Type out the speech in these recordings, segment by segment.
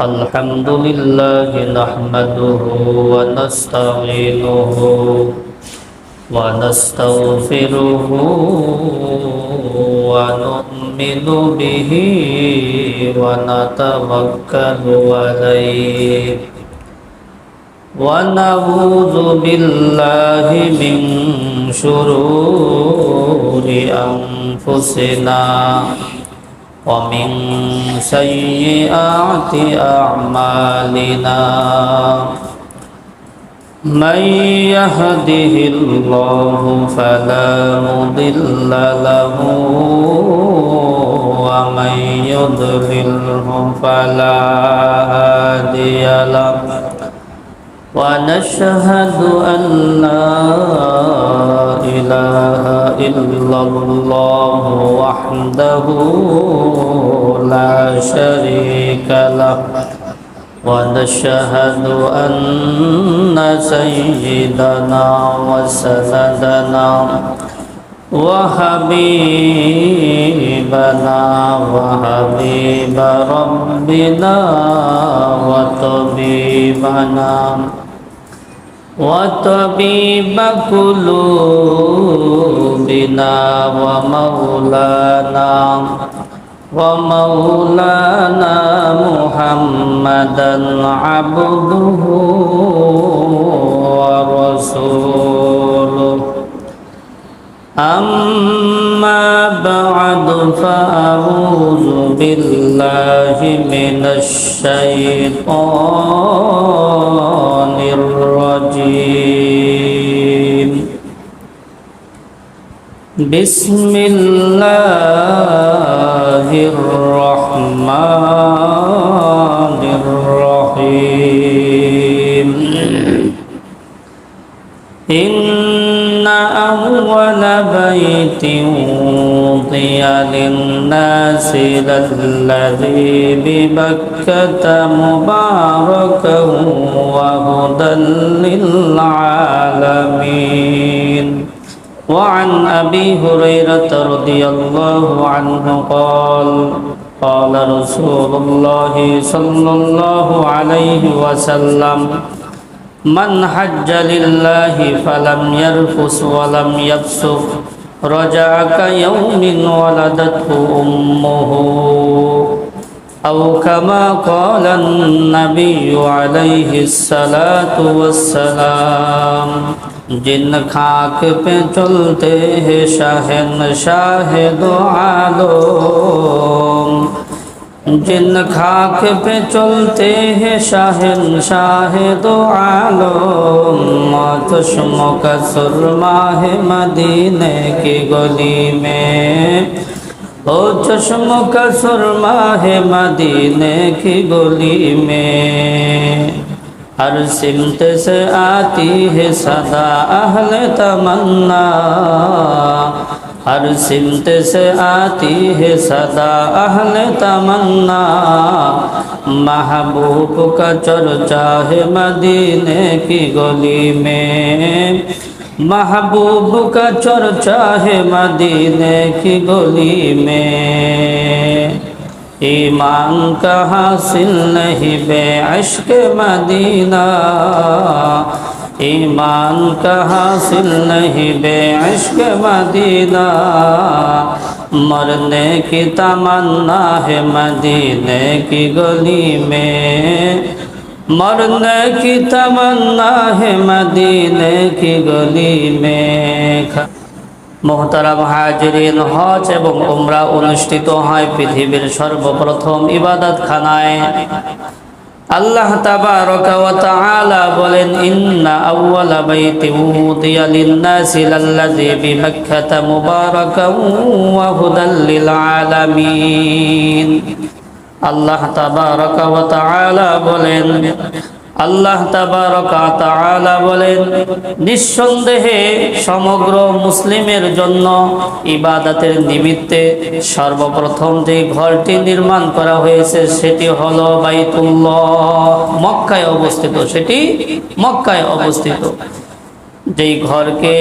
الحمد لله نحمده ونستعينه ونستغفره ونؤمن به ونتوكل عليه ونعوذ بالله من شرور أنفسنا ومن سيئات أعمالنا من يهده الله فلا مضل له ومن يضلله فلا هادي له ونشهد أن لا إله إلا الله وحده لا شريك له ونشهد أن سيدنا وسندنا وحبيبنا وحبيب ربنا وطبيب قلوبنا ومولانا محمدا عبده ورسوله أما بعد فأعوذ بالله من الشيطان الرجيم بسم الله الرحمن الرحيم إن أول بيت وضع للناس للذي ببكة مباركا وهدى للعالمين وعن أبي هريرة رضي الله عنه قال قال رسول الله صلى الله عليه وسلم من حج لله فلم يرفث ولم يفسق رجع كيوم ولدته أمه أو كما قال النبي عليه الصلاة والسلام जिन खाक पे चलते हैं शहंशाह दो आलम जिन खाक पे चलते हैं शहंशाह दो आलम चश्मों का सुरमा है मदीने की गली में ओ चश्मों का सुरमा है मदीने की गली में हर सिमत से आती है सदा अहले तमन्ना हर सिमत से आती है सदा अहले तमन्ना महबूब का चर्चा है मदीने की गली में महबूब का चर्चा है मदीने की गली में ईमान का हासिल नहीं बेअश्क मदीना ईमान का हासिल नहीं बेअश्क मदीना मरने की तमन्ना है मदीने की गली में मरने की तमन्ना है मदीने की गली में मोहतरम हाजिरिन हज एवं उमरा अनुष्ठित है पृथिवीर सर्वप्रथम इबादत खानाय अल्लाह तबारक व तआला बोलेन इन्ना अव्वल बैतिन वुदिया लिन्नासि लल्लज़ी बिमक्कता मुबारकन व हुदल लिल आलमीन अल्लाह तबारक व तआला बोलेन আল্লাহ তাবারকা তাআলা বলেন নিঃসন্দেহে সমগ্র মুসলিমের জন্য ইবাদতের নিমিত্তে সর্বপ্রথম যে ঘরটি নির্মাণ করা হয়েছে সেটি হলো বাইতুল্লাহ মক্কায় অবস্থিত সেটি মক্কায় অবস্থিত যেই ঘরকে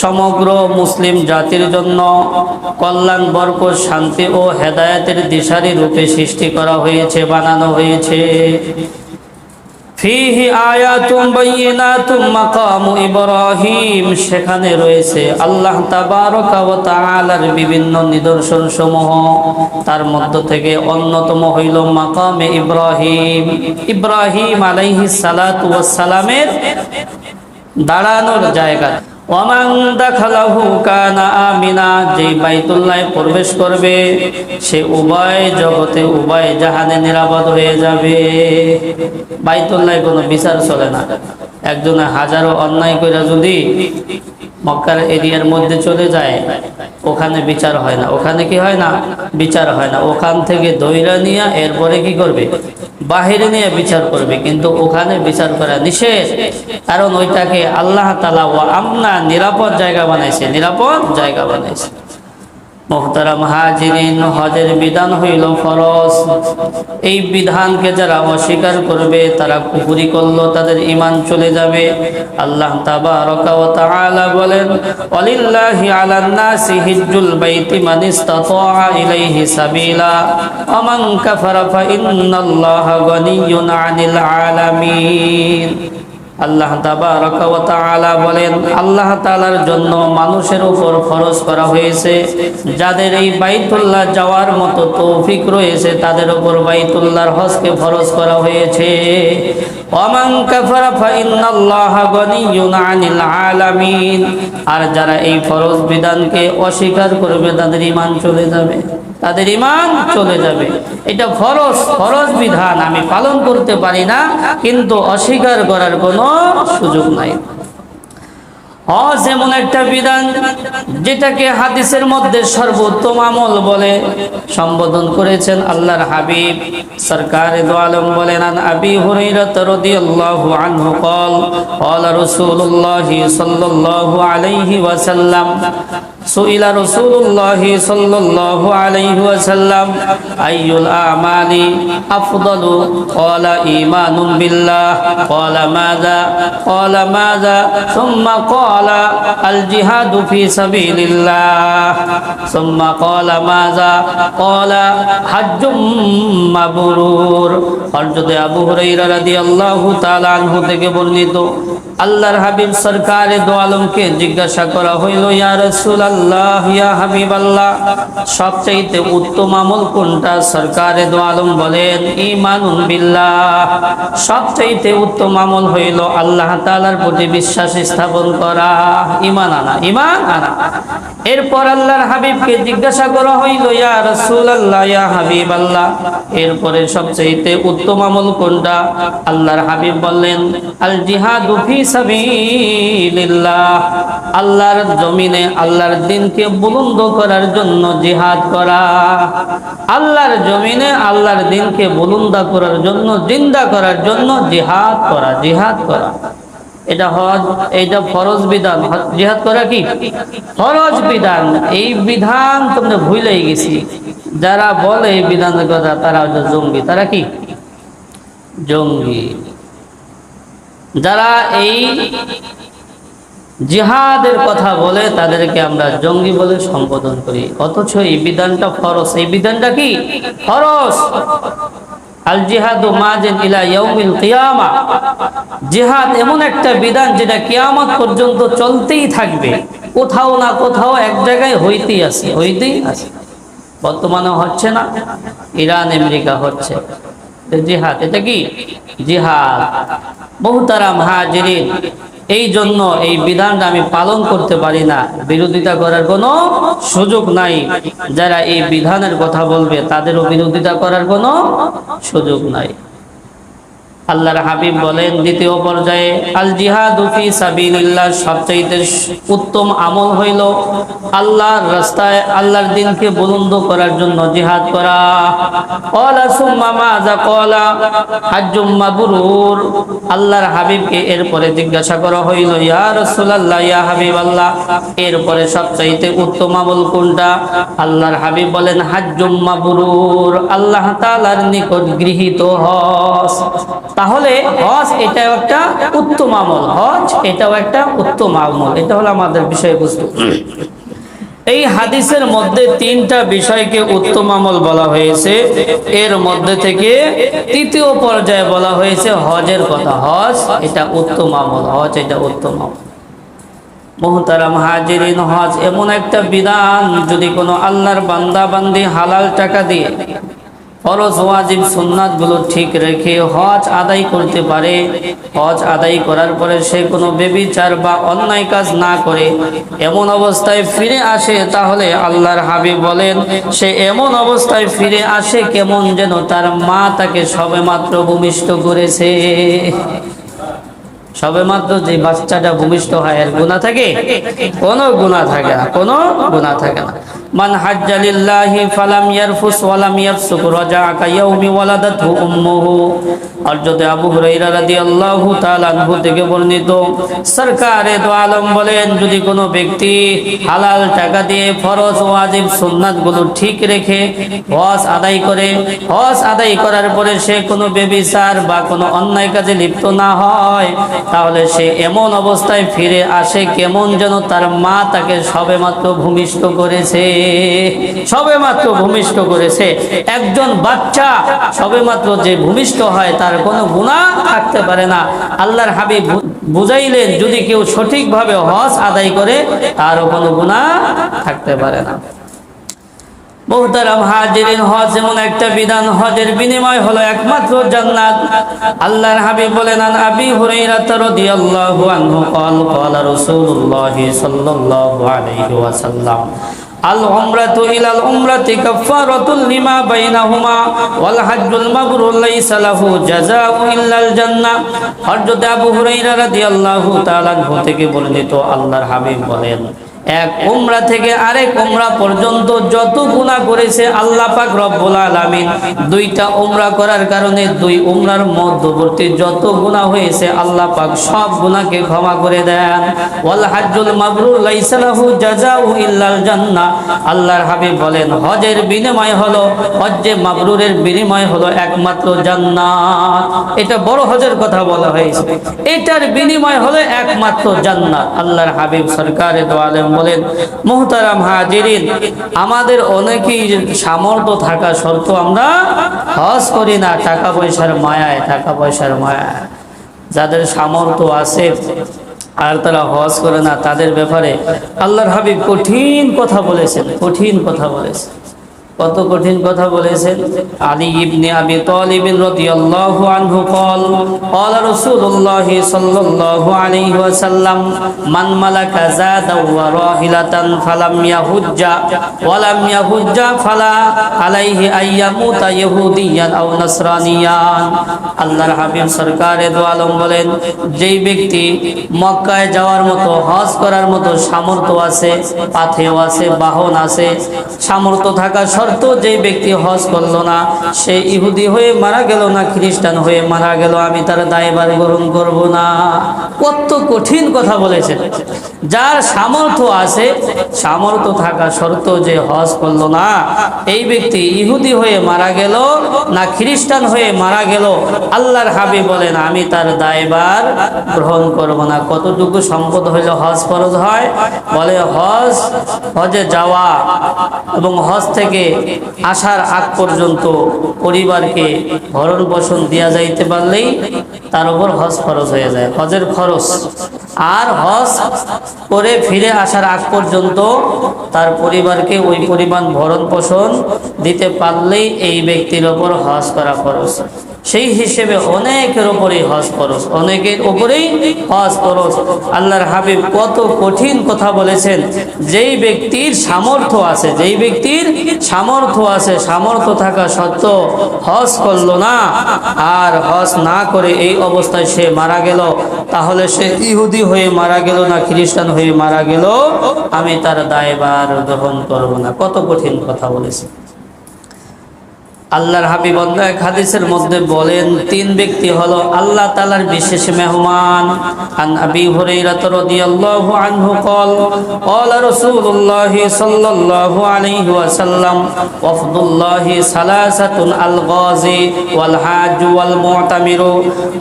সমগ্র মুসলিম জাতির জন্য কল্যাণ, বরকত, শান্তি ও হেদায়েতের দিশারি রূপে সৃষ্টি করা হয়েছে, বানানো হয়েছে। ফিহি আয়াতুম বাইয়িনাতুম মাকামু ইব্রাহিম, সেখানে রয়েছে আল্লাহ তাবারকা ওয়া তাআলার বিভিন্ন নিদর্শন সমূহ। তার মধ্য থেকে অন্যতম হইল মাকামে ইব্রাহিম, ইব্রাহিম আলাইহিস সালাতু ওয়াস সালামের দাঁড়ানোর জায়গা। ওয়ামান দাখালাহু কানা আমিনা, যে বাইতুল্লাহ প্রবেশ করবে সে উভয় জগতে উভয় জাহানে নিরাপদ হয়ে যাবে। বাইতুল্লাহ কোনো বিচার চলে না। একজনে হাজারো অন্যায় করে যদি মক্কার এরিয়ার মধ্যে চলে যায়, ওখানে বিচার হয় না। ওখানে কি হয় না? বিচার হয় না। ওখান থেকে দইরা নিয়ে এরপরে কি করবে? বাহিরে নিয়ে বিচার করবে। কিন্তু ওখানে বিচার করা নিষেধ, কারণ ওইটাকে আল্লাহ তাআলা ওয়া আমনা, নিরাপদ জায়গা বানাইছে, নিরাপদ জায়গা বানাইছে। মুহতারাম হাজিরিন, হজের বিধান হইল ফরজ। এই বিধানকে যারা অস্বীকার করবে তারা কুফরি করলো, তাদের ঈমান চলে যাবে। আল্লাহ তাবারকা ওয়া তাআলা বলেন, ওয়ালিল্লাহি আলান নাসি হিজ্জুল বাইতি মান ইসতাতা ইলাইহি সাবিলা ওয়া মান কাফারা ফা ইন্নাল্লাহা গনিয়্যুন আনিল আলামিন। আল্লাহ তাবারকা ওয়া তাআলা বলেন, আল্লাহ তাআলার জন্য মানুষের উপর ফরজ করা হয়েছে, যাদের এই বাইতুল্লাহ যাওয়ার মতো তৌফিক রয়েছে তাদের উপর বাইতুল্লাহর হজকে ফরজ করা হয়েছে। ওয়া মান কাফারা ফা ইন্নাল্লাহা গনিয়্যুন আনিল আলামিন, আর যারা এই ফরজ বিধানকে অস্বীকার করবে তাদের ঈমান চলে যাবে, তাদের ঈমান চলে যাবে। এটা ফরজ, ফরজ বিধান আমি পালন করতে পারি না, কিন্তু অস্বীকার করার কোনো সুযোগ নাই। হজ এমন একটা বিধান যেটাকে হাদিসের মধ্যে সর্বোত্তম আমল বলে সম্বোধন করেছেন আল্লাহর হাবিব সরকারে দো আলম বলেন, আন আবি হুরায়রা রাদিয়াল্লাহু আনহু قال قال رسول الله صلى الله عليه وسلم سئل رسول الله صلى الله عليه وسلم أي الأعمال أفضل قال إيمان بالله قال ماذا قال ماذا ثم قال الجهاد في سبيل الله ثم قال ماذا قال حج مبرور। হযরত আবু হুরায়রা রাদিয়াল্লাহু তাআলা আনহু থেকে বর্ণিত, আল্লাহর হাবিব সরকারে দো আলমকে জিজ্ঞাসা করা হইল, ইয়া রাসূলুল্লাহ, ইয়া হাবিবাল্লাহ, সবচেয়ে উত্তম আমল কোনটা? সরকারে দো আলম বলেন, ঈমানুন বিল্লাহ, সবচেয়ে উত্তম আমল হইল আল্লাহ তাআলার প্রতি বিশ্বাস স্থাপন করা, ঈমান আনা, ঈমান আনা। এরপর আল্লাহর হাবিবকে জিজ্ঞাসা করা হইল, ইয়া রাসূলুল্লাহ, ইয়া হাবিবাল্লাহ, এরপরে সবচেয়ে উত্তম আমল কোনটা? আল্লাহর হাবিব বললেন, আল জিহাদু ফি সাবিলিল্লাহ, আল্লাহর জমিনে আল্লাহর দ্বীনকে বুলন্দ করার জন্য জিহাদ করা, আল্লাহর জমিনে আল্লাহর দ্বীনকে বুলন্দ করার জন্য, জিন্দা করার জন্য জিহাদ করা, জিহাদ করা। এটা হজ, এটা ফরজ বিধান। জিহাদ করা কি ফরজ বিধান। এই বিধান তোমরা ভুলেই গেছি। যারা বলে এই বিধানের কথা তারা হচ্ছে জঙ্গি। তারা কি জঙ্গি? যারা এই জিহাদের কথা বলে তাদেরকে আমরা জঙ্গি বলে সম্বোধন করি, অথচ এই বিধানটা ফরজ। এই বিধানটা কি ফরজ। আল জিহাদু মাজিন ইলা ইয়াউমিল কিয়ামা, জিহাদ এমন একটা বিধান যেটা কিয়ামত পর্যন্ত চলতেই থাকবে, কোথাও না কোথাও এক জায়গায় হইতেই আছে, হইতেই আছে। বর্তমানে হচ্ছে না, ইরান আমেরিকা হচ্ছে জিহাদ। এটা কি জিহাদ। মুহতারাম হাজিরিন, এই জন্য এই বিধানটা আমি পালন করতে পারি না, বিরোধিতা করার কোনো সুযোগ নাই। যারা এই বিধানের কথা বলবে তাদেরও বিরোধিতা করার কোনো সুযোগ নাই। আল্লাহর হাবিব বলেন দ্বিতীয় পর্যায়ে, আল জিহাদু ফি সাবিলিল্লাহ, সবচেয়ে উত্তম আমল হইল আল্লাহর রাস্তায় আল্লাহর দ্বীনকে বুলন্দ করার জন্য জিহাদ করা। ক্বালা সুম্মা মাযা ক্বালা হাজ্জুম মাবরুর, আল্লাহর হাবিবকে এরপরে জিজ্ঞাসা করা হইল, ইয়া রাসূলুল্লাহ, ইয়া হাবিবাল্লাহ, এরপরে সবচেয়ে উত্তম আমল কোনটা? আল্লাহর হাবিব বলেন, হাজ্জুম মাবরুর, আল্লাহ তাআলার নিকট গৃহীত হজ। তাহলে হজ এটাও একটা উত্তম আমল, হজ এটাও একটা উত্তম আমল। এটা হলো আমাদের বিষয়বস্তু। এই হাদিসের মধ্যে তিনটা বিষয়কে উত্তম আমল বলা হয়েছে, এর মধ্যে থেকে তৃতীয় পর্যায়ে বলা হয়েছে হজের কথা। হজ এটা উত্তম আমল, হজ এটা উত্তম আমল। মুহতারাম হাজিরিন, হজ এমন একটা বিধান, যদি কোনো আল্লাহর বান্দা বান্দি হালাল টাকা দিয়ে ফরজ ওয়াজিব সুন্নাত গুলো ঠিক রেখে হজ আদায় করতে পারে, হজ আদায় করার পরে সে কোনো বেবিচার বা অন্যায় কাজ না করে এমন অবস্থায় ফিরে আসে, তাহলে আল্লাহর হাবিব বলেন সে এমন অবস্থায় ফিরে আসে কেমন যেন তার মা তাকে সবেমাত্র ভূমিষ্ঠ করেছে। সবেমাত্র যে বাচ্চাটা ভূমিষ্ঠ হয় এর গুনাহ থাকে? কোনো গুনাহ থাকে না, কোনো গুনাহ থাকে না। মান হাজ্জা লিল্লাহি ফালাম ইয়ারফুস ওয়ালাম ইয়াফসুক রাজাআ কায়াউমি ওয়ালাদাতহু উম্মুহু। হযরত আবু হুরায়রা রাদিয়াল্লাহু তাআলা আনহু থেকে বর্ণিত, সরকারে দো আলম বলেন, যদি কোনো ব্যক্তি হালাল টাকা দিয়ে ফরজ ওয়াজিব সুন্নাত গুলো ঠিক রেখে হজ আদায় করে, হজ আদায় করার পরে সে কোনো বেবিচার বা কোনো অন্যায় কাজে লিপ্ত না হয়, তাহলে সে এমন অবস্থায় ফিরে আসে কেমন যেন তার মা তাকে সবেমাত্র ভূমিষ্ঠ করেছে। সবেমাত্র ভূমিষ্ঠ করেছে। একজন বাচ্চা সবেমাত্র যে ভূমিষ্ঠ হয় তার কোনো গুনাহ থাকতে পারে না। আল্লাহর হাবিব বুঝাইলেন, যদি কেউ সঠিকভাবে হজ আদায় করে তারও কোনো গুনাহ থাকতে পারে না। মুহতারাম হাজিরিন, হজ এমন একটা বিধান, হজের বিনিময় হলো একমাত্র জান্নাত। আল্লাহর হাবিব বলেন, আন আবি হুরায়রা রাদিয়াল্লাহু আনহু قال قال رسول الله صلى الله عليه وسلم আল উমরাতু ইলাল উমরাতি কাফারাতুল লিমা বাইনাহুমা ওয়াল হজ্জুল মাবরুর লাইসা লাহু জাযাউ ইল্লাল জান্নাহ। হযরত আবু হুরায়রা রাদিয়াল্লাহু তাআলা থেকে বর্ণিত, আল্লাহর হাবিব বলেন, এক উমরা থেকে আরেক উমরা পর্যন্ত যত গুনাহ করেছে আল্লাহ পাক রব্বুল আলামিন দুইটা উমরা করার কারণে দুই উমরার মধ্যবর্তী যত গুনাহ হয়েছে আল্লাহ পাক সব গুনাহকে ক্ষমা করে দেন। ওয়াল হজ্জুল মাবরুর লাইসা লাহু জাযাউ ইল্লাল জান্নাহ। আল্লাহর হাবিব বলেন, হজের বিনিময় হলো, হজ্জে মাবরুরের বিনিময় হলো একমাত্র জান্নাত। এটা বড় হজের কথা বলা হয়েছে, এটার বিনিময় হলো একমাত্র জান্নাত। আল্লাহর হাবিব সরকারে দো আলম বলেন, মুহতারাম হাজিরিন, আমাদের অনেকেই সামর্থ্য থাকা সত্ত্বেও আমরা হজ করি না, টাকা পয়সার মায়ায়, টাকা পয়সার মায়ায়। যাদের সামর্থ্য আছে আর তারা হজ করে না, তাদের ব্যাপারে আল্লাহর হাবিব কঠিন কথা বলেছেন, কঠিন কথা বলেছেন। কত কঠিন কথা বলেছেন। আলী ইবনে আবি তালিব রাদিয়াল্লাহু আনহু قال قال رسول الله صلى الله عليه وسلم من ملك زادا وراحلة فلم يحج ولم يحج فلا عليه أن يموت يهوديا أو نصرانيا। আল্লাহর হাবিব সরকারে দো আলম বলেন, যেই ব্যক্তি মক্কায় যাওয়ার মতো, হজ করার মতো সামর্থ্য আছে, পাথেও আছে, বাহন আছে, সামর্থ্য থাকা তো যে ব্যক্তি হজ করলো না, সে ইহুদি হয়ে মারা গেল না খ্রিস্টান হয়ে মারা গেল, আমি তার দায়ভার গ্রহণ করব না। কত কঠিন কথা বলেছেন। যার সামর্থ্য আছে, সামর্থ্য থাকা সত্ত্বেও যে হজ করলো না, এই ব্যক্তি ইহুদি হয়ে মারা গেল না খ্রিস্টান হয়ে মারা গেল, আল্লাহর হাবিব বলেন আমি তার দায়ভার গ্রহণ করব না। কতটুকু সম্পদ হইলে হজ ফরজ হয়? বলে হজে যাওয়া এবং হজ থেকে আসার আগ পর্যন্ত পরিবারকে ভরণ পোষণ দেওয়া যাইতে পারলেই তার উপর হজ ফরজ হয়ে যায়, হজের খরচ। আর হজ করে ফিরে আসার আগ পর্যন্ত তার পরিবারকে ওই পরিমাণ ভরণ পোষণ দিতে পারলেই এই ব্যক্তির উপর হজ করা ফরজ। সেই হিসেবে অনেকের উপরেই হজ ফরজ, অনেকের উপরেই হজ ফরজ। আল্লাহর হাবিব কত কঠিন কথা বলেছেন। যেই ব্যক্তির সামর্থ্য আছে, যেই ব্যক্তির সামর্থ্য আছে, সামর্থ্য থাকা সত্ত্বেও হজ করলো না, আর হজ না করে এই অবস্থায় সে মারা গেল, তাহলে সে ইহুদি হয়ে মারা গেল না খ্রিস্টান হয়ে মারা গেল, আমি তার দায়ভার গ্রহণ করব না। কত কঠিন কথা বলেছে। আল্লাহর হাবিব এক হাদিসের মধ্যে বলেন তিন ব্যক্তি হলো আল্লাহ তাআলার বিশেষ মেহমান। আন আবি হুরায়রা রাদিয়াল্লাহু আনহু قال قال رسول الله صلى الله عليه وسلم وفد الله ثلاثه الغازي والحاج والمعتمر।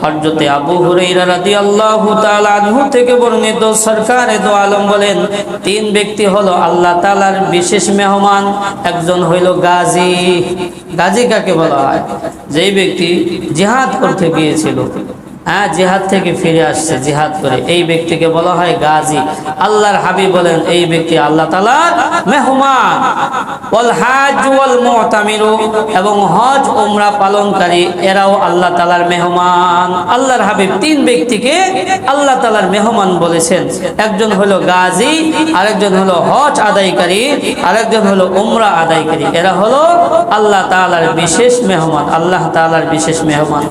হযরত আবু হুরায়রা রাদিয়াল্লাহু তাআলা আনহু থেকে বর্ণিত সরকারে দো আলম বলেন তিন ব্যক্তি হলো আল্লাহ তাআলার বিশেষ মেহমান। একজন হইল গাজী। গাজী কাকে বলা হয়? যেই ব্যক্তি জিহাদ করতে গিয়েছিল, জিহাদ থেকে ফিরে আসছে জিহাদ করে, এই ব্যক্তিকে বলা হয় গাজী। আল্লাহর হাবিব বলেন এই ব্যক্তি আল্লাহ তাআলার মেহমান। ওয়াল হাজ ওয়াল মুতামিরু, এবং হজ উমরা পালনকারী এরাও আল্লাহ তাআলার মেহমান। আল্লাহর হাবিব তিন ব্যক্তিকে আল্লাহ তাআলার মেহমান বলেছেন। একজন হলো গাজী, আরেকজন হলো হজ আদায়কারী, আরেকজন হলো উমরা আদায়কারী। এরা হলো আল্লাহ তাআলার বিশেষ মেহমান, আল্লাহ তাআলার বিশেষ মেহমান।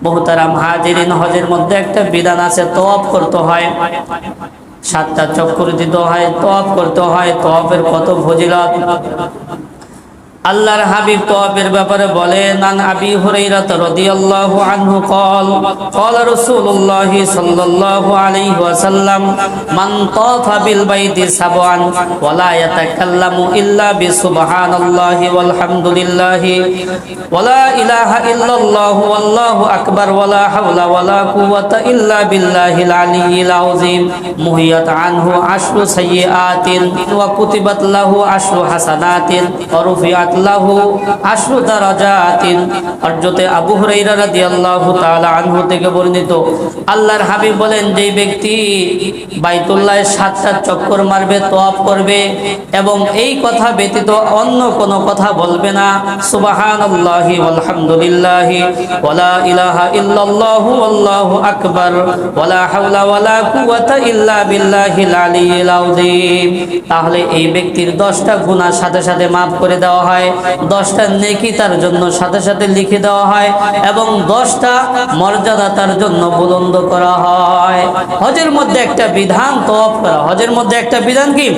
মুহতারাম হাজিরিন, হজের মধ্যে একটা বিধান আছে, তওয়াফ করতে হয়, 7টা চক্কর দিতে হয়, তওয়াফ করতে হয়। তওয়াফের কত ফজিলত! আল্লাহর হাবিব তওয়াফের ব্যাপারে বলেন আন আবি হুরায়রা রাদিয়াল্লাহু আনহু قال قال رسول الله صلى الله عليه وسلم من طاف بالبيت سبعا ولا يتكلم الا بسبحان الله والحمد لله ولا اله الا الله والله اكبر ولا حول ولا قوه الا بالله العلي العظيم محيت عنه 10 سيئات وكتبت له 10 حسنات ورفعت লাহু 10 দারাজাতিন। হযরত আবু হুরায়রা রাদিয়াল্লাহু তাআলা আনহু থেকে বর্ণিত আল্লাহর হাবিব বলেন যেই ব্যক্তি বাইতুল্লাহে 7টা চক্কর মারবে, তওয়াফ করবে এবং এই কথা ব্যতীত অন্য কোনো কথা বলবে না, সুবহানাল্লাহি ওয়ালহামদুলিল্লাহি ওয়ালা ইলাহা ইল্লাল্লাহু আল্লাহু আকবার ওয়ালা হাওলা ওয়ালা কুওয়াতা ইল্লা বিল্লাহিল আলিয়্যিল আযীম, তাহলে এই ব্যক্তির 10টা গুনাহ সাথে সাথে maaf করে দেওয়া হয়, 10টা নেকি তার জন্য সাথে সাথে লিখে দেওয়া হয় এবং 10টা মর্যাদা তার জন্য বুলন্দ করা হয়। হজের মধ্যে একটা বিধান তওয়াফ করা, হজের মধ্যে একটা বিধান কি?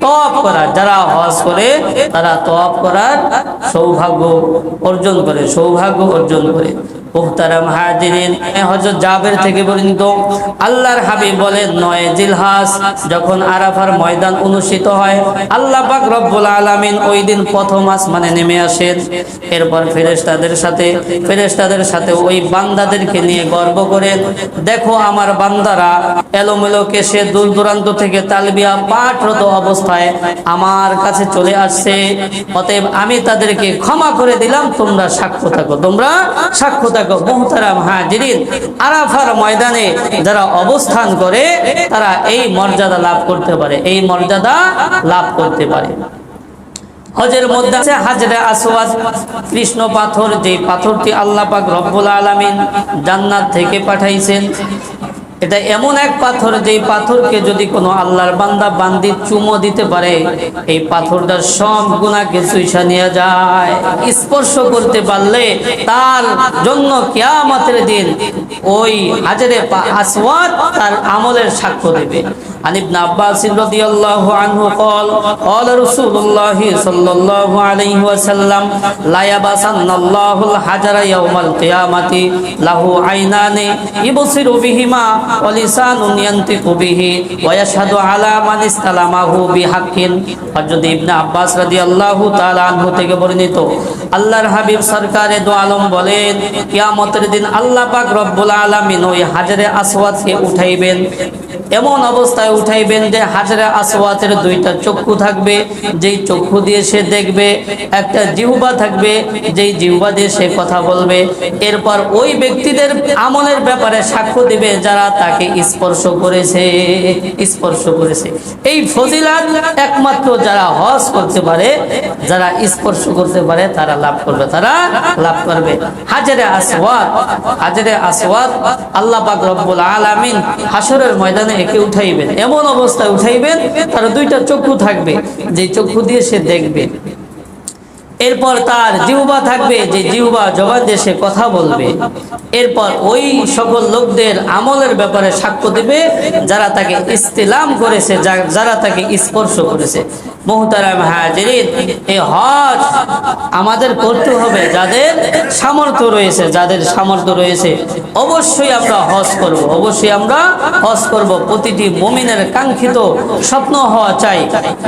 তওয়াফ করা। যারা হজ করে তারা তওয়াফ করার সৌভাগ্য অর্জন করে, সৌভাগ্য অর্জন করে। মুহতারাম হাজিরিন, হযরত জাবের থেকে বর্ণিত আল্লাহর হাবিব বলেন 9 জিলহজ যখন আরাফার ময়দান অনুষ্ঠিত হয়, আল্লাহ পাক রব্বুল আলামিন ওই দিন প্রথম আসমানে নেমে আসেন। এরপর ফেরেশতাদের সাথে ওই বান্দাদেরকে নিয়ে গর্ব করেন, দেখো আমার বান্দারা এলোমেলো কেশে দূর দূরান্ত থেকে তালবিয়া পাঠরত অবস্থায় আমার কাছে চলে আসছে, অতএব আমি তাদেরকে ক্ষমা করে দিলাম, তোমরা সাক্ষ্য থাকো, তোমরা সাক্ষ্য থাকো। মুহতারাম হাজিরিন, আরাফার ময়দানে যারা অবস্থান করে তারা এই মর্যাদা লাভ করতে পারে, এই মর্যাদা লাভ করতে পারে। হজের মধ্যে আছে হাজরে আসওয়াদ, কৃষ্ণ পাথর, যে পাথরটি আল্লাহ পাক রব্বুল আলামিন জান্নাত থেকে পাঠাইছেন। এটা এমন এক পাথর যেই পাথরকে যদি কোনো আল্লাহর বান্দা বান্দি চুমো দিতে পারে, এই পাথরটার সব গুনাহকে চুইসা নিয়ে যায়। স্পর্শ করতে পারলে তার জন্য কিয়ামতের দিন ওই হাজরে আসওয়াদ তার আমলের সাক্ষ্য দেবে। عن ابن عباس رضي الله عنه قال قال رسول الله صلى الله عليه وسلم لا يبسن الله الحجر يوم القيامة له عينان يبصر بهما ولسان ينطق به ويشهد على من استلمه بحق। হযরত ইবনে আব্বাস রাদিয়াল্লাহু তাআলা আনহু থেকে বর্ণিত আল্লাহর হাবিব সরকারে দো আলম বলেন কিয়ামতের দিন আল্লাহ পাক রব্বুল আলামিন ওই হাজরে আসওয়াদকে উঠাইবেন, এমন অবস্থায় উঠাইবেন যে হাজরে আসওয়াদের 2টা চক্ষু থাকবে, যেই চক্ষু দিয়ে সে দেখবে, একটা জিহ্বা থাকবে, যেই জিহ্বা দিয়ে সে কথা বলবে। এরপর ওই ব্যক্তিদের আমলের ব্যাপারে সাক্ষ্য দিবে যারা তাকে স্পর্শ করেছে, স্পর্শ করেছে। এই ফজিলত একমাত্র যারা হজ করতে পারে, যারা স্পর্শ করতে পারে তারা লাভ করবে, তারা লাভ করবে। হাজরে আসওয়াদ, হাজরে আসওয়াদ আল্লাহ পাক রব্বুল আলামিন হাসরের ময়দানে একে উঠাইবেন, এমন অবস্থায় উঠাইবেন তার 2টা চক্ষু থাকবে, যে চক্ষু দিয়ে সে দেখবে। এরপর তার জিহ্বা থাকবে, যে জিহ্বা জবান দিয়ে সে কথা বলবে। এরপর ওই সকল লোকদের আমলের ব্যাপারে সাক্ষ্য দেবে যারা তাকে ইস্তিলাম করেছে, যারা তাকে স্পর্শ করেছে। মুহতারাম হাজিরিন, এই হজ আমাদের করতে হবে। যাদের সামর্থ্য রয়েছে, যাদের সামর্থ্য রয়েছে অবশ্যই আমরা হজ করব, অবশ্যই আমরা হজ করব। প্রতিটি মুমিনের কাঙ্ক্ষিত স্বপ্ন হওয়া চাই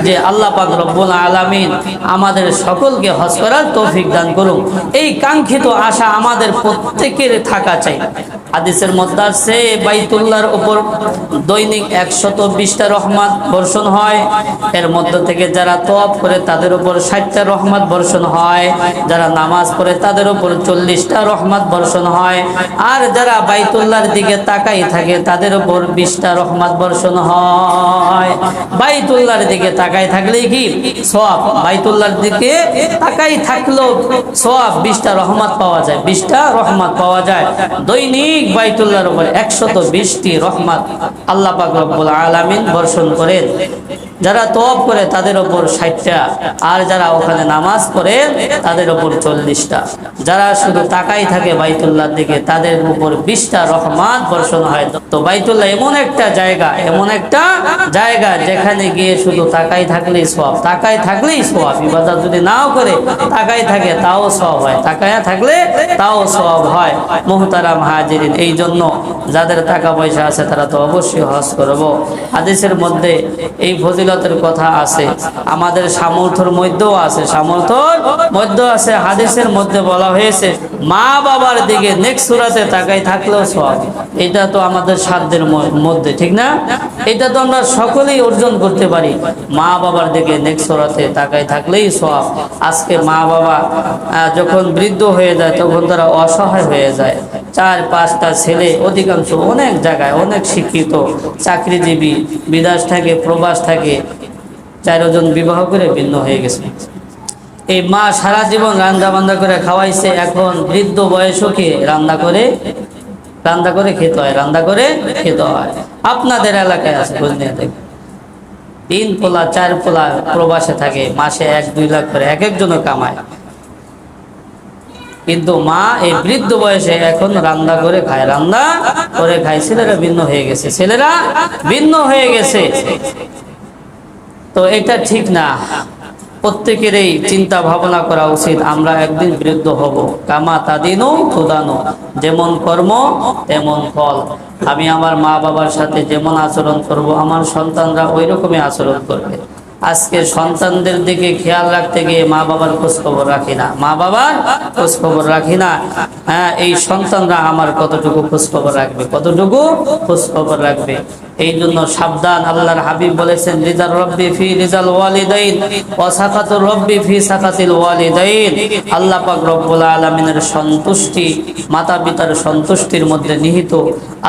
যে আল্লাহ পাক রব্বুল আলামিন আমাদের সকলকে হজ করার তৌফিক দান করুন। এই কাঙ্ক্ষিত আশা আমাদের প্রত্যেকের থাকা চাই। হাদিসের মধ্যে আছে বাইতুল্লাহর উপর দৈনিক 120টা রহমত বর্ষণ হয়। এর মধ্য থেকে যারা তওয়াফ করে তাদের উপর 60টা রহমত বর্ষণ হয়, যারা নামাজ পড়ে তাদের উপর 40টা রহমত বর্ষণ হয়, আর যারা বাইতুল্লাহর দিকে তাকাই থাকে তাদের উপর 20টা রহমত বর্ষণ হয়। বাইতুল্লাহর দিকে তাকাই থাকলে কি সওয়াব, বাইতুল্লাহর দিকে তাকাই থাকলেও সওয়াব 20টা রহমত পাওয়া যায়, 20টা রহমত পাওয়া যায়। দৈনিক বাইতুল্লাহর উপর 120টি রহমত আল্লাহ পাক রব্বুল আলামিন বর্ষণ করেন। যারা তওয়াফ করে তাদের উপর 60টা, আর যারা ওখানে নামাজ পড়ে তাদের উপর 40টা। যারা শুধু তাকাই থাকে বাইতুল্লাহর দিকে তাদের উপর 20টা রহমত বর্ষণ হয়। তো বাইতুল্লাহ এমন একটা জায়গা, এমন একটা জায়গা যেখানে গিয়ে শুধু তাকাই থাকলেই সওয়াব, তাকাই থাকলেই সওয়াব। ইবাদত যদি নাও করে তাকাই থাকে তাও সওয়াব হয়, তাকায়া থাকলে তাও সওয়াব হয়। মুহতারাম হাজিরিন, এই জন্য যাদের টাকা পয়সা আছে তারা তো অবশ্যই হজ করব। হাদিসের মধ্যে এই ফজিলতের কথা আছে, আমাদের সামর্থ্যের মধ্যেও আছে, সামর্থ্যের মধ্যেও আছে। হাদিসের মধ্যে বলা হয়েছে মা বাবার দিকে নেক্সট সূরাতে তাকাই থাকলেও সওয়াব। এটা তো আমাদের সাধ্যের মধ্যে, ঠিক না? এটা তো আমরা সকলেই অর্জন করতে পারি। মা বাবার দিকে নেক্সট সূরাতে তাকাই থাকলেই সওয়াব। আজকে মা বাবা যখন বৃদ্ধ হয়ে যায় তখন তারা অসহায় হয়ে যায়। 4-5টা ছেলে, অধিকাংশ অনেক জায়গায় অনেক শিক্ষিত চাকরিজীবী, বিদেশ থাকে, প্রবাস থাকে, 4 জন বিবাহ করে ভিন্ন হয়ে গেছে। এই মা সারা জীবন রান্না বান্না করে খাওয়াইছে, এখন বৃদ্ধ বয়সও কি রান্না করে খেতে হয়, রান্না করে খেতে হয়। আপনাদের এলাকায় আছে বুঝলে, 3 পোলা 4 পোলা প্রবাসে থাকে, মাসে 1-2 লাখ করে এক একজনও কামায়। কিন্তু মা এই বৃদ্ধ বয়সে এখন রান্না করে খায়, রান্না করে খায়। ছেলেরা ভিন্ন হয়ে গেছে, ছেলেরা ভিন্ন হয়ে গেছে। তো এটা ঠিক না। প্রত্যেকেরই চিন্তা ভাবনা করা উচিত, আমরা একদিন বৃদ্ধ হব। কামা তাদিনু তুদানু, যেমন কর্ম তেমন ফল। আমি আমার মা বাবার সাথে যেমন আচরণ করব, আমার সন্তানরা ওই রকমই আচরণ করবে। আজকে সন্তানদের দিকে খেয়াল রাখতে গিয়ে মা বাবার খোঁজ খবর রাখি না, মা বাবার খোঁজ খবর রাখি না। হ্যাঁ, এই সন্তানরা আমার কতটুকু খোঁজ খবর রাখবে, কতটুকু খোঁজ খবর রাখবে। এই জন্য সাবধান। আল্লাহর হাবিব বলেছেন রিজাল রব্বি ফি রিজাল ওয়ালিদাইন ওয়া সাকাতুর রব্বি ফি সাকাতিল ওয়ালিদাইন। আল্লাহ পাক রব্বুল আলামিনের সন্তুষ্টি মাতা পিতার সন্তুষ্টির মধ্যে নিহিত।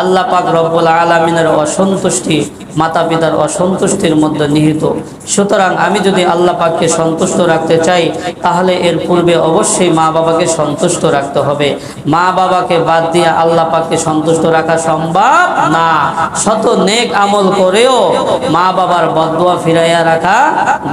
আল্লাহ পাক রব্বুল আলামিনের অসন্তুষ্টি মাতা পিতার অসন্তুষ্টির মধ্যে নিহিত। সুতরাং আমি যদি আল্লাহ পাককে সন্তুষ্ট রাখতে চাই তাহলে এর পূর্বে অবশ্যই মা বাবাকে সন্তুষ্ট রাখতে হবে। মা বাবাকে বাদ দিয়ে আল্লাহ পাককে সন্তুষ্ট রাখা সম্ভব না। শত নেক আমল করেও মা বাবার বদদুয়া ফিরাইয়া রাখা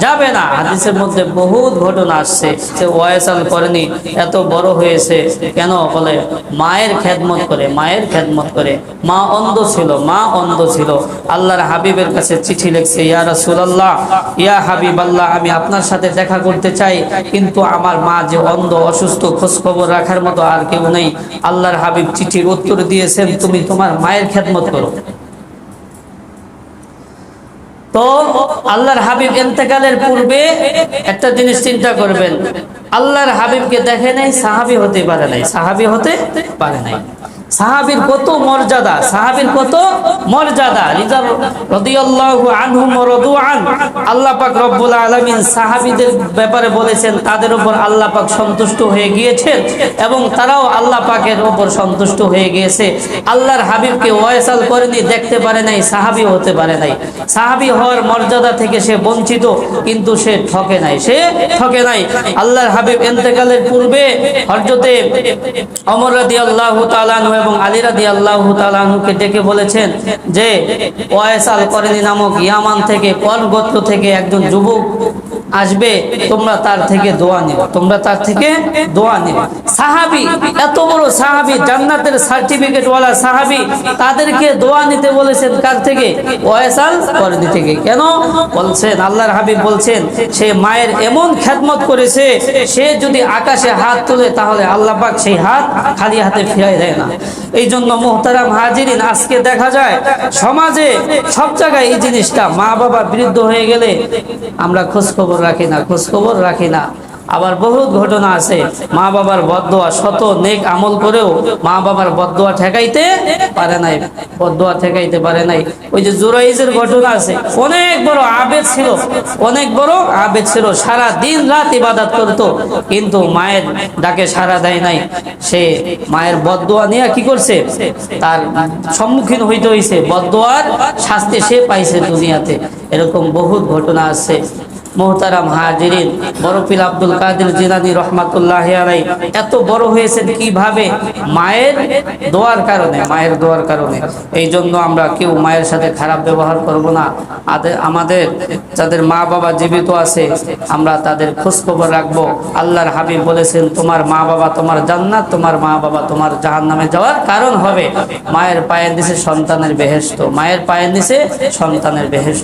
যাবে না। হাদিসের মধ্যে বহুত ঘটনা আসছে যে ওয়াইসাল করেনি, এত বড় হয়েছে কেন? বলে মায়ের খেদমত করে, মায়ের খেদমত করে। মা অন্ধ ছিল, মা অন্ধ ছিল। আল্লাহর হাবিবের কাছে চিঠি লিখছে, ইয়া রাসূলুল্লাহ, ইয়া হাবিবাল্লাহ, আমি আপনার সাথে দেখা করতে চাই, কিন্তু আমার মা যে অন্ধ, অসুস্থ, খোঁজ খবর রাখার মতো আর কেউ নেই। আল্লাহর হাবিব চিঠির উত্তর দিয়েছেন, তুমি তোমার মায়ের খেদমত করো। তো আল্লাহর হাবিব ইন্তেকালের পূর্বে একটা জিনিস চিন্তা করবেন, আল্লাহর হাবিবকে দেখে নাই, সাহাবী হতে পারে নাই, সাহাবী হতে পারে নাই। সাহাবীর কত মর্যাদা, সাহাবীর কত মর্যাদা। রিজাল রাদিয়াল্লাহু আনহুম ওয়া রাদু আন। আল্লাহ পাক রব্বুল আলামিন সাহাবীদের ব্যাপারে বলেছেন তাদের উপর আল্লাহ পাক সন্তুষ্ট হয়ে গিয়েছেন এবং তারাও আল্লাহ পাকের উপর সন্তুষ্ট হয়ে গিয়েছে। আল্লাহর হাবিবকে ওয়াইসাল করেনি, দেখতে পারে নাই, সাহাবী হতে পারে নাই। সাহাবী হওয়ার মর্যাদা থেকে সে বঞ্চিত, কিন্তু সে ঠকে নাই, সে ঠকে নাই। আল্লাহর হাবিব ইন্তেকালের পূর্বে হযরতে ওমর রাদিয়াল্লাহু তাআলা এবং আলী রাদিয়াল্লাহু তাআলা আনহুকে ডেকে বলেছেন যে ওয়াইস আল করেনি নামক ইয়ামান থেকে, কোন গোত্র থেকে একজন যুবক আসবে, তোমরা তার থেকে দোয়া নিও, তোমরা তার থেকে দোয়া নিও। সাহাবী, এত বড় সাহাবী, জান্নাতের সার্টিফিকেট ওয়ালা সাহাবী, তাদেরকে দোয়া নিতে বলেছেন কার থেকে? ওয়াইস আল করনী থেকে। কেন বলছেন? আল্লাহর হাবিব বলছেন সে মায়ের এমন খেদমত করেছে, সে যদি আকাশে হাত তোলে তাহলে আল্লাহ পাক সেই হাত খালি হাতে ফিরাই দেয় না। এই জন্য মুহতারাম হাজিরিন, আজকে দেখা যায় সমাজে সব জায়গায় এই জিনিসটা, মা বাবা বৃদ্ধ হয়ে গেলে আমরা খোঁজ খবর রাখি না, খোঁজ খবর রাখি না। আবার বহুত ঘটনা আছে, মা বাবার বদদোয়া, শত নেক আমল করেও মা বাবার বদদোয়া ঠেকাইতে পারে নাই, বদদোয়া ঠেকাইতে পারে নাই। ওই যে জুরাইজের ঘটনা আছে, অনেক বড় আবেদ ছিল, অনেক বড় আবেদ ছিল, সারা দিন রাত ইবাদত করতো, কিন্তু মায়ের ডাকে সাড়া দেয় নাই। সে মায়ের বদদোয়া নিয়ে কি করছে? তার সম্মুখীন হইতে হইছে, বদদোয়ার শাস্তি সে পাইছে দুনিয়াতে। এরকম বহুত ঘটনা আছে। মোহতারাম হাজিরিন, বড় পীর আব্দুল কাদের জিলানী রহমাতুল্লাহ আলাইহি এত বড় হয়েছেন কিভাবে? মায়ের দোয়ার কারণে, মায়ের দোয়ার কারণে। এই জন্য আমরা কেউ মায়ের সাথে খারাপ ব্যবহার করব না। আমাদের যাদের মা বাবা জীবিত আছে, আমরা তাদের খোঁজ খবর রাখবো। আল্লাহর হাবিব বলেছেন তোমার মা বাবা তোমার জান্নাত, তোমার মা বাবা তোমার জাহান্নামে যাওয়ার কারণ হবে। মায়ের পায়ের নিচে সন্তানের বেহেশত, মায়ের পায়ের নিচে সন্তানের বেহেশত।